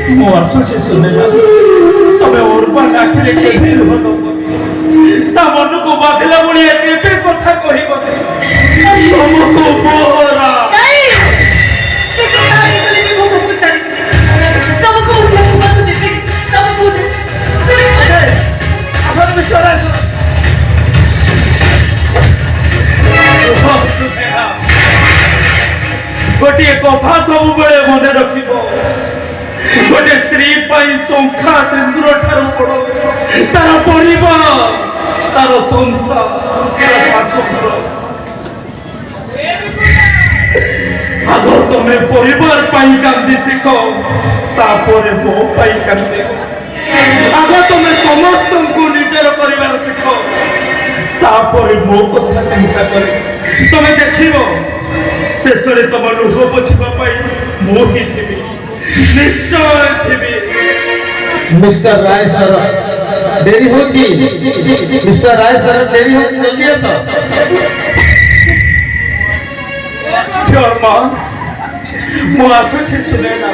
ମୁଁ ଆସୁଛି ସୁନେଲା ତମେ ଉର୍ବର ଆଖିରେ କେବେ ଲୁହ ତା ମନକୁ ବାଧିଲା ଭଳିଆ କେବେ କଥା କହିବ ତମକୁ ବୋହରା गोटे कथा सब मन रखिब गोटे स्त्री शंखा सिंदूर ठार बड़ तार परिवार तार संसार तार शाशुर आग तुम्हें परिवार कांदी शिख तापर मो कांदे आग तुम्हें समस्त को निजर कर शिख तापर मो कथा चिंता कर तुम्हें देखिब शेष तुम लुह पोछा मु ही थी निश्चय थी। मिस्टर राय सर देरी होची मिस्टर राय सर देरी होची जल्दी आस चर्मा मु आसुछि सुनेना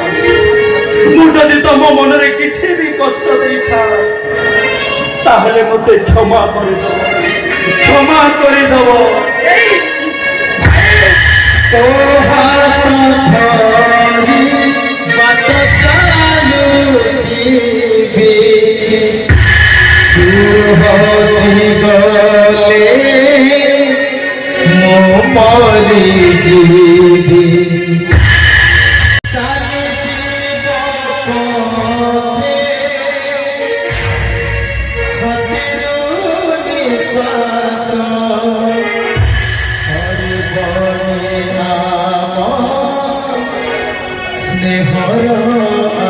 मु जदि तुम मन रे किछि भी कष्ट देइथा ताहले मते क्षमा करि दबो बात चालू जीवी तू होची गले मो मरी जीवी देह